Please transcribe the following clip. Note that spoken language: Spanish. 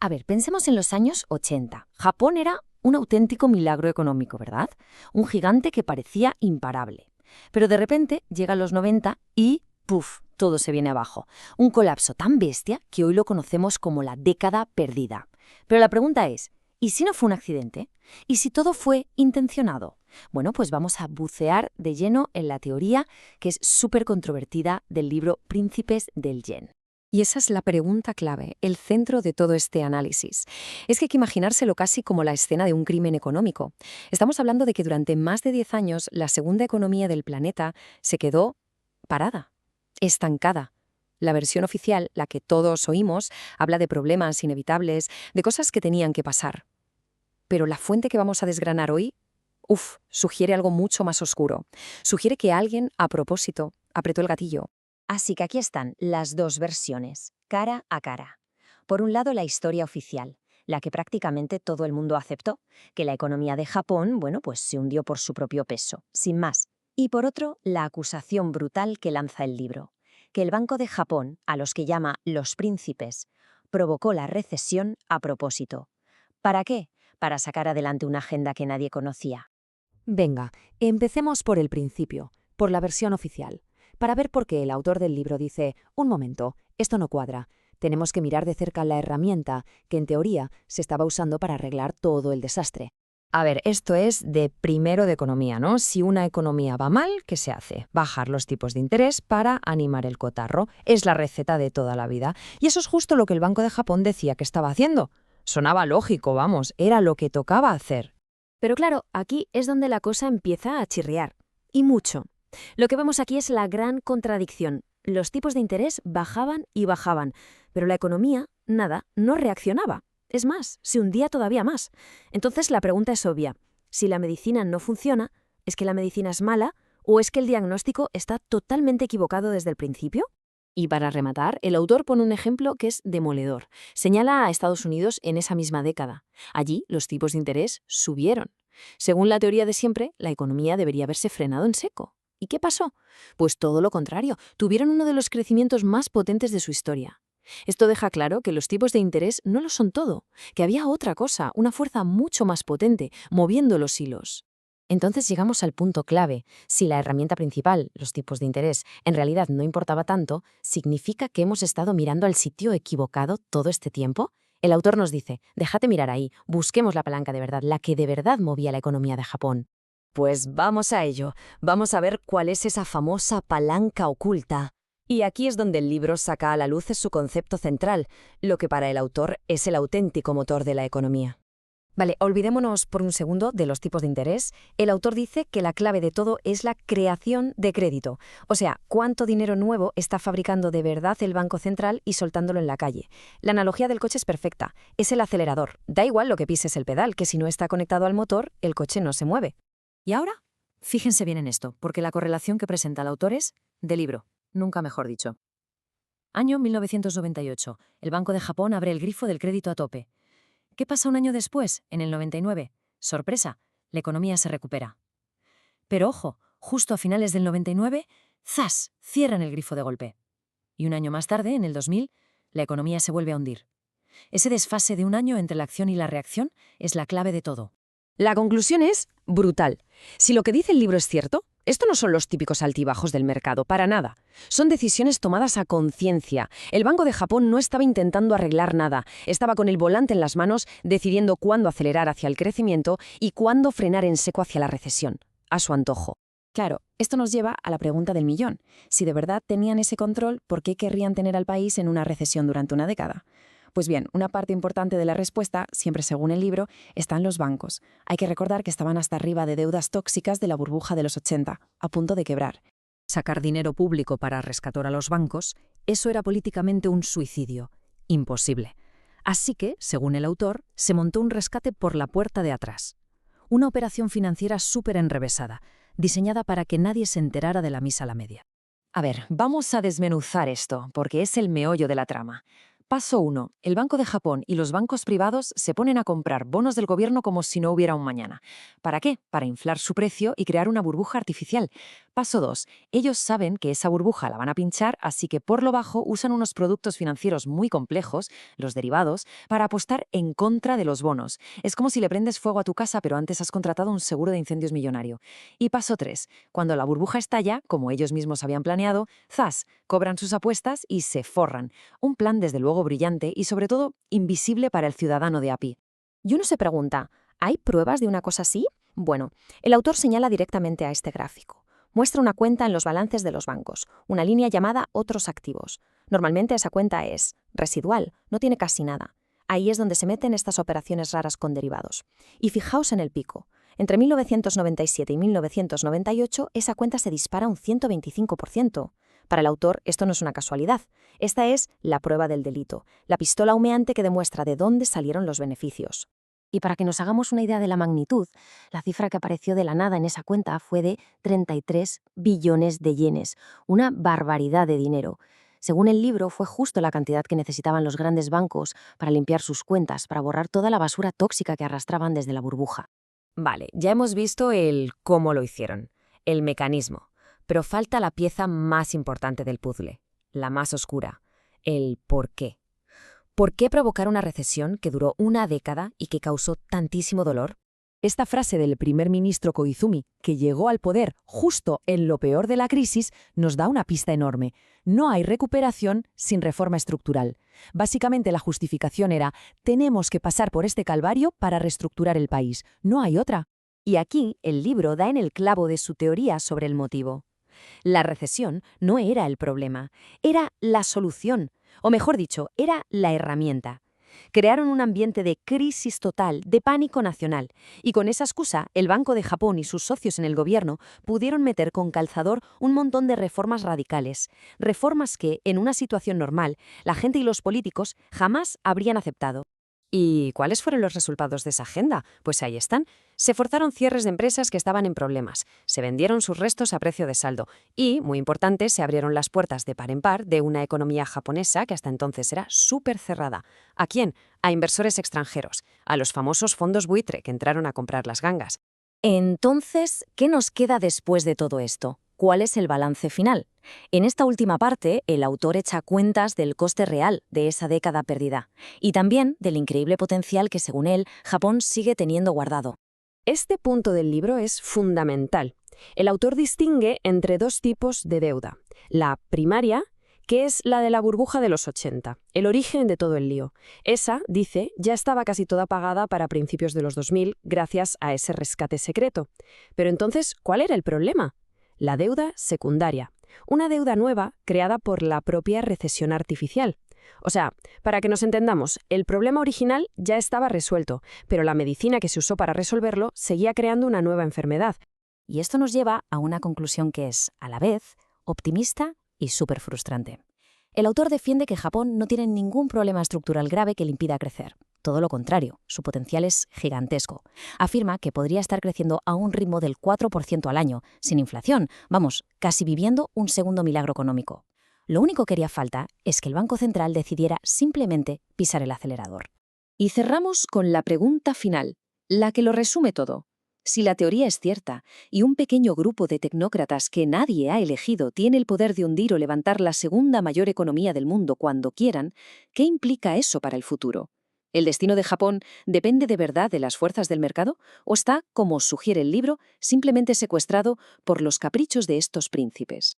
A ver, pensemos en los años 80. Japón era un auténtico milagro económico, ¿verdad? Un gigante que parecía imparable. Pero de repente llegan los 90 y ¡puf! Todo se viene abajo. Un colapso tan bestia que hoy lo conocemos como la década perdida. Pero la pregunta es, ¿y si no fue un accidente? ¿Y si todo fue intencionado? Bueno, pues vamos a bucear de lleno en la teoría que es súper controvertida del libro Príncipes del Yen. Y esa es la pregunta clave, el centro de todo este análisis. Es que hay que imaginárselo casi como la escena de un crimen económico. Estamos hablando de que durante más de 10 años la segunda economía del planeta se quedó parada, estancada. La versión oficial, la que todos oímos, habla de problemas inevitables, de cosas que tenían que pasar. Pero la fuente que vamos a desgranar hoy, sugiere algo mucho más oscuro. Sugiere que alguien, a propósito, apretó el gatillo. Así que aquí están las dos versiones, cara a cara. Por un lado, la historia oficial, la que prácticamente todo el mundo aceptó, que la economía de Japón, pues se hundió por su propio peso, sin más. Y por otro, la acusación brutal que lanza el libro, que el Banco de Japón, a los que llama los príncipes, provocó la recesión a propósito. ¿Para qué? Para sacar adelante una agenda que nadie conocía. Venga, empecemos por el principio, por la versión oficial, para ver por qué el autor del libro dice, un momento, esto no cuadra, tenemos que mirar de cerca la herramienta que en teoría se estaba usando para arreglar todo el desastre. A ver, esto es de primero de economía, ¿no? Si una economía va mal, ¿qué se hace? Bajar los tipos de interés para animar el cotarro. Es la receta de toda la vida. Y eso es justo lo que el Banco de Japón decía que estaba haciendo. Sonaba lógico, vamos, era lo que tocaba hacer. Pero claro, aquí es donde la cosa empieza a chirriar. Y mucho. Lo que vemos aquí es la gran contradicción. Los tipos de interés bajaban y bajaban, pero la economía, nada, no reaccionaba. Es más, se hundía todavía más. Entonces la pregunta es obvia. Si la medicina no funciona, ¿es que la medicina es mala o es que el diagnóstico está totalmente equivocado desde el principio? Y para rematar, el autor pone un ejemplo que es demoledor. Señala a Estados Unidos en esa misma década. Allí los tipos de interés subieron. Según la teoría de siempre, la economía debería haberse frenado en seco. ¿Y qué pasó? Pues todo lo contrario, tuvieron uno de los crecimientos más potentes de su historia. Esto deja claro que los tipos de interés no lo son todo, que había otra cosa, una fuerza mucho más potente, moviendo los hilos. Entonces llegamos al punto clave. Si la herramienta principal, los tipos de interés, en realidad no importaba tanto, ¿significa que hemos estado mirando al sitio equivocado todo este tiempo? El autor nos dice, déjate mirar ahí, busquemos la palanca de verdad, la que de verdad movía la economía de Japón. Pues vamos a ello. Vamos a ver cuál es esa famosa palanca oculta. Y aquí es donde el libro saca a la luz su concepto central, lo que para el autor es el auténtico motor de la economía. Vale, olvidémonos por un segundo de los tipos de interés. El autor dice que la clave de todo es la creación de crédito. O sea, cuánto dinero nuevo está fabricando de verdad el Banco Central y soltándolo en la calle. La analogía del coche es perfecta. Es el acelerador. Da igual lo que pises el pedal, que si no está conectado al motor, el coche no se mueve. ¿Y ahora? Fíjense bien en esto, porque la correlación que presenta el autor es de libro, nunca mejor dicho. Año 1998. El Banco de Japón abre el grifo del crédito a tope. ¿Qué pasa un año después, en el 99? Sorpresa, la economía se recupera. Pero ojo, justo a finales del 99, ¡zas!, cierran el grifo de golpe. Y un año más tarde, en el 2000, la economía se vuelve a hundir. Ese desfase de un año entre la acción y la reacción es la clave de todo. La conclusión es brutal. Si lo que dice el libro es cierto, esto no son los típicos altibajos del mercado, para nada. Son decisiones tomadas a conciencia. El Banco de Japón no estaba intentando arreglar nada, estaba con el volante en las manos decidiendo cuándo acelerar hacia el crecimiento y cuándo frenar en seco hacia la recesión, a su antojo. Claro, esto nos lleva a la pregunta del millón. Si de verdad tenían ese control, ¿por qué querrían tener al país en una recesión durante una década? Pues bien, una parte importante de la respuesta, siempre según el libro, está en los bancos. Hay que recordar que estaban hasta arriba de deudas tóxicas de la burbuja de los 80, a punto de quebrar. Sacar dinero público para rescatar a los bancos, eso era políticamente un suicidio. Imposible. Así que, según el autor, se montó un rescate por la puerta de atrás. Una operación financiera súper enrevesada, diseñada para que nadie se enterara de la misa a la media. A ver, vamos a desmenuzar esto, porque es el meollo de la trama. Paso 1. El Banco de Japón y los bancos privados se ponen a comprar bonos del gobierno como si no hubiera un mañana. ¿Para qué? Para inflar su precio y crear una burbuja artificial. Paso 2. Ellos saben que esa burbuja la van a pinchar, así que por lo bajo usan unos productos financieros muy complejos, los derivados, para apostar en contra de los bonos. Es como si le prendes fuego a tu casa, pero antes has contratado un seguro de incendios millonario. Y paso 3. Cuando la burbuja estalla, como ellos mismos habían planeado, ¡zas!, cobran sus apuestas y se forran. Un plan desde luego brillante y sobre todo invisible para el ciudadano de a pie. Y uno se pregunta, ¿hay pruebas de una cosa así? Bueno, el autor señala directamente a este gráfico. Muestra una cuenta en los balances de los bancos, una línea llamada Otros activos. Normalmente esa cuenta es residual, no tiene casi nada. Ahí es donde se meten estas operaciones raras con derivados. Y fijaos en el pico. Entre 1997 y 1998, esa cuenta se dispara un 125%. Para el autor, esto no es una casualidad. Esta es la prueba del delito, la pistola humeante que demuestra de dónde salieron los beneficios. Y para que nos hagamos una idea de la magnitud, la cifra que apareció de la nada en esa cuenta fue de 33 billones de yenes, una barbaridad de dinero. Según el libro, fue justo la cantidad que necesitaban los grandes bancos para limpiar sus cuentas, para borrar toda la basura tóxica que arrastraban desde la burbuja. Vale, ya hemos visto el cómo lo hicieron, el mecanismo, pero falta la pieza más importante del puzzle, la más oscura, el por qué. ¿Por qué provocar una recesión que duró una década y que causó tantísimo dolor? Esta frase del primer ministro Koizumi, que llegó al poder justo en lo peor de la crisis, nos da una pista enorme. No hay recuperación sin reforma estructural. Básicamente la justificación era, tenemos que pasar por este calvario para reestructurar el país. No hay otra. Y aquí el libro da en el clavo de su teoría sobre el motivo. La recesión no era el problema, era la solución, o mejor dicho, era la herramienta. Crearon un ambiente de crisis total, de pánico nacional, y con esa excusa, el Banco de Japón y sus socios en el gobierno pudieron meter con calzador un montón de reformas radicales, reformas que, en una situación normal, la gente y los políticos jamás habrían aceptado. ¿Y cuáles fueron los resultados de esa agenda? Pues ahí están. Se forzaron cierres de empresas que estaban en problemas, se vendieron sus restos a precio de saldo y, muy importante, se abrieron las puertas de par en par de una economía japonesa que hasta entonces era súper cerrada. ¿A quién? A inversores extranjeros, a los famosos fondos buitre que entraron a comprar las gangas. Entonces, ¿qué nos queda después de todo esto? ¿Cuál es el balance final? En esta última parte, el autor echa cuentas del coste real de esa década perdida y también del increíble potencial que, según él, Japón sigue teniendo guardado. Este punto del libro es fundamental. El autor distingue entre dos tipos de deuda. La primaria, que es la de la burbuja de los 80, el origen de todo el lío. Esa, dice, ya estaba casi toda pagada para principios de los 2000 gracias a ese rescate secreto. Pero entonces, ¿cuál era el problema? La deuda secundaria, una deuda nueva creada por la propia recesión artificial. O sea, para que nos entendamos, el problema original ya estaba resuelto, pero la medicina que se usó para resolverlo seguía creando una nueva enfermedad. Y esto nos lleva a una conclusión que es, a la vez, optimista y súper frustrante. El autor defiende que Japón no tiene ningún problema estructural grave que le impida crecer. Todo lo contrario, su potencial es gigantesco. Afirma que podría estar creciendo a un ritmo del 4% al año, sin inflación, vamos, casi viviendo un segundo milagro económico. Lo único que haría falta es que el Banco Central decidiera simplemente pisar el acelerador. Y cerramos con la pregunta final, la que lo resume todo. Si la teoría es cierta y un pequeño grupo de tecnócratas que nadie ha elegido tiene el poder de hundir o levantar la segunda mayor economía del mundo cuando quieran, ¿qué implica eso para el futuro? ¿El destino de Japón depende de verdad de las fuerzas del mercado o está, como sugiere el libro, simplemente secuestrado por los caprichos de estos príncipes?